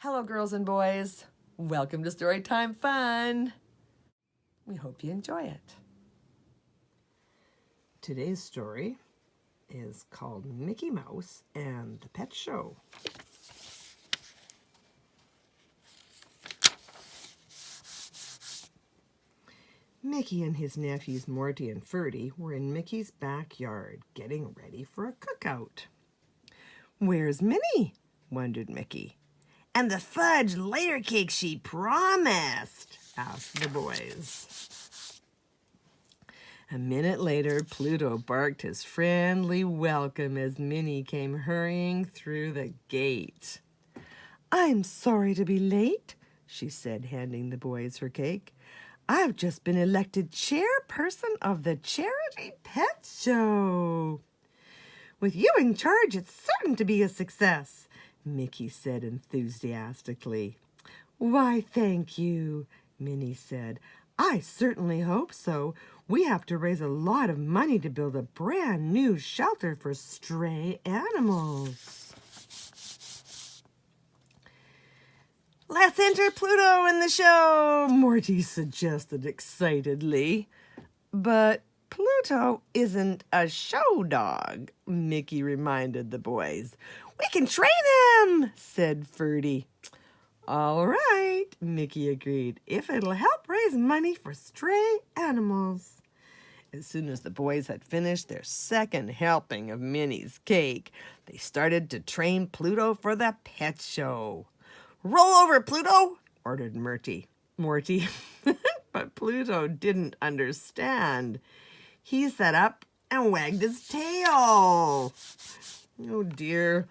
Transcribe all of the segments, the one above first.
Hello, girls and boys. Welcome to Storytime Fun. We hope you enjoy it. Today's story is called Mickey Mouse and the Pet Show. Mickey and his nephews Morty and Ferdy were in Mickey's backyard getting ready for a cookout. "Where's Minnie?" wondered Mickey. "And the fudge layer cake she promised?" asked the boys. A minute later, Pluto barked his friendly welcome as Minnie came hurrying through the gate. "I'm sorry to be late," she said, handing the boys her cake. "I've just been elected chairperson of the Charity Pet Show." "With you in charge, it's certain to be a success," Mickey said enthusiastically. "Why, thank you," Minnie said. "I certainly hope so. We have to raise a lot of money to build a brand new shelter for stray animals." "Let's enter Pluto in the show," Morty suggested excitedly. "But Pluto isn't a show dog," Mickey reminded the boys. "We can train him," said Ferdy. "All right," Mickey agreed, "if it'll help raise money for stray animals." As soon as the boys had finished their second helping of Minnie's cake, they started to train Pluto for the pet show. "Roll over, Pluto," ordered Morty. But Pluto didn't understand. He sat up and wagged his tail. "Oh dear.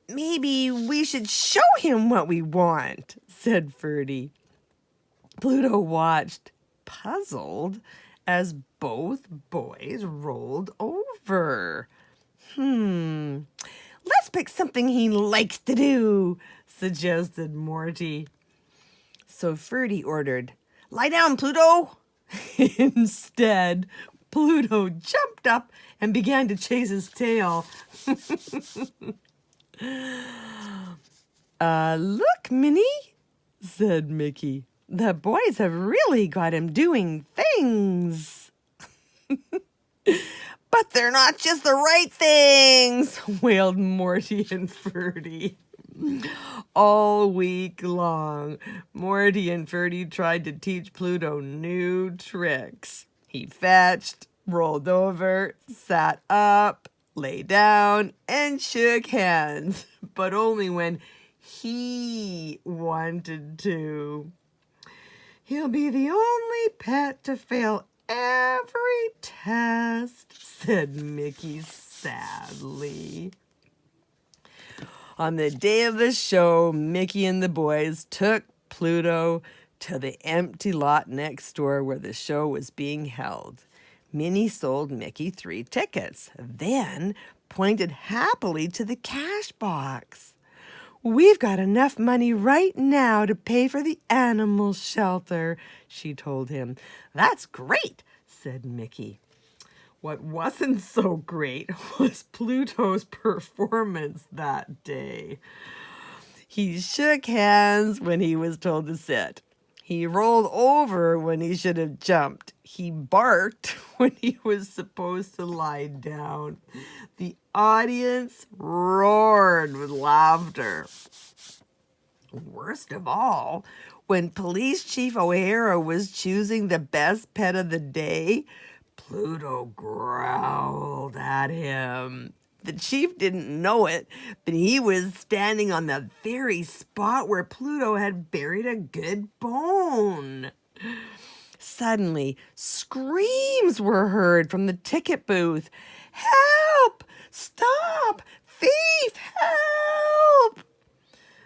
Maybe we should show him what we want," said Ferdy. Pluto watched, puzzled, as both boys rolled over. "Let's pick something he likes to do," suggested Morty. So Ferdy ordered, "Lie down, Pluto." Instead, Pluto jumped up and began to chase his tail. "Look, Minnie," said Mickey. "The boys have really got him doing things." "But they're not just the right things," wailed Morty and Ferdy. All week long, Morty and Ferdy tried to teach Pluto new tricks. He fetched, rolled over, sat up, lay down, and shook hands, but only when he wanted to. "He'll be the only pet to fail every test," said Mickey sadly. On the day of the show, Mickey and the boys took Pluto to the empty lot next door where the show was being held. Minnie sold Mickey 3 tickets, then pointed happily to the cash box. "We've got enough money right now to pay for the animal shelter," she told him. "That's great," said Mickey. What wasn't so great was Pluto's performance that day. He shook hands when he was told to sit. He rolled over when he should have jumped. He barked when he was supposed to lie down. The audience roared with laughter. Worst of all, when Police Chief O'Hara was choosing the best pet of the day, Pluto growled at him. The chief didn't know it, but he was standing on the very spot where Pluto had buried a good bone. Suddenly, screams were heard from the ticket booth. "Help! Stop! Thief! Help!"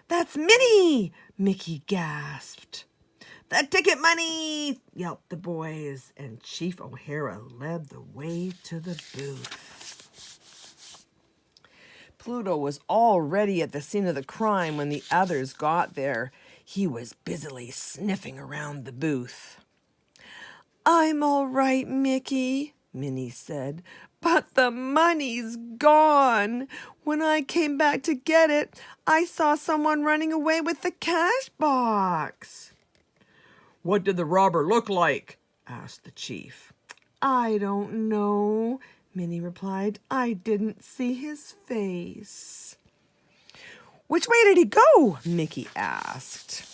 "That's Minnie!" Mickey gasped. "The ticket money!" yelped the boys, and Chief O'Hara led the way to the booth. Pluto was already at the scene of the crime when the others got there. He was busily sniffing around the booth. "I'm all right, Mickey," Minnie said, But the money's gone. When I came back to get it, I saw someone running away with the cash box." "What did the robber look like?" asked the chief. "I don't know," Minnie replied. "I didn't see his face." "Which way did he go?" Mickey asked.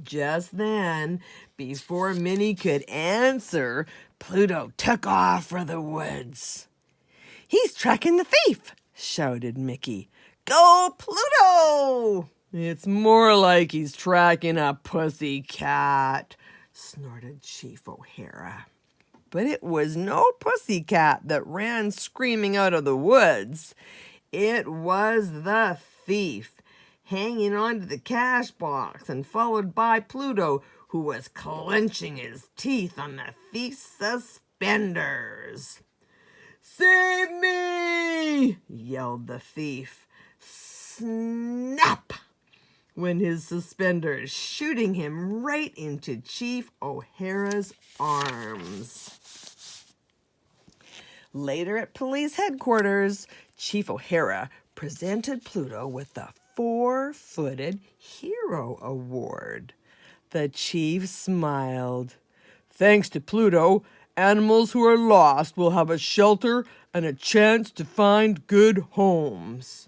Just then, before Minnie could answer, Pluto took off for the woods. "He's tracking the thief!" shouted Mickey. "Go, Pluto!" "It's more like he's tracking a pussy cat," snorted Chief O'Hara. But it was no pussy cat that ran screaming out of the woods. It was the thief, hanging onto the cash box and followed by Pluto, who was clenching his teeth on the thief's suspenders. "Save me!" yelled the thief. Snap! Went his suspenders, shooting him right into Chief O'Hara's arms. Later at police headquarters, Chief O'Hara presented Pluto with the Four-Footed Hero Award. The chief smiled. "Thanks to Pluto, animals who are lost will have a shelter and a chance to find good homes."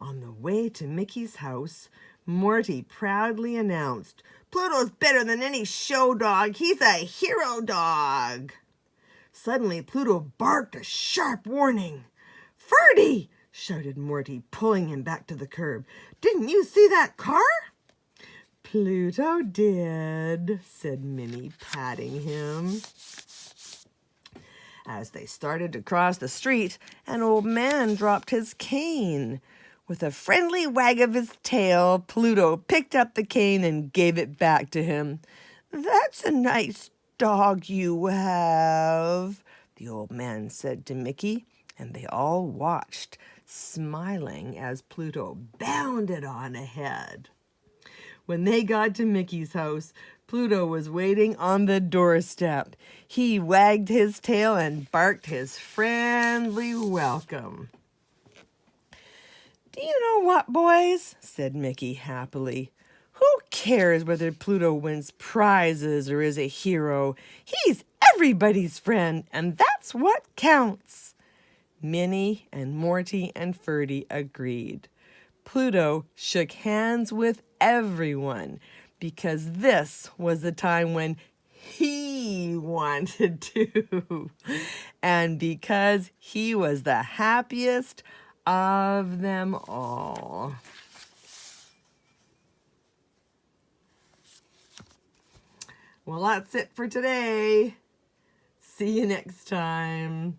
On the way to Mickey's house, Morty proudly announced, "Pluto's better than any show dog. He's a hero dog." Suddenly, Pluto barked a sharp warning. "Ferdy!" shouted Morty, pulling him back to the curb. "Didn't you see that car?" "Pluto did," said Minnie, patting him. As they started to cross the street, an old man dropped his cane. With a friendly wag of his tail, Pluto picked up the cane and gave it back to him. "That's a nice dog you have," the old man said to Mickey, and they all watched, smiling as Pluto bounded on ahead. When they got to Mickey's house, Pluto was waiting on the doorstep. He wagged his tail and barked his friendly welcome. "Do you know what, boys?" said Mickey happily. "Who cares whether Pluto wins prizes or is a hero? He's everybody's friend, and that's what counts." Minnie and Morty and Ferdy agreed. Pluto shook hands with everyone because this was the time when he wanted to, and because he was the happiest of them all. Well, that's it for today. See you next time.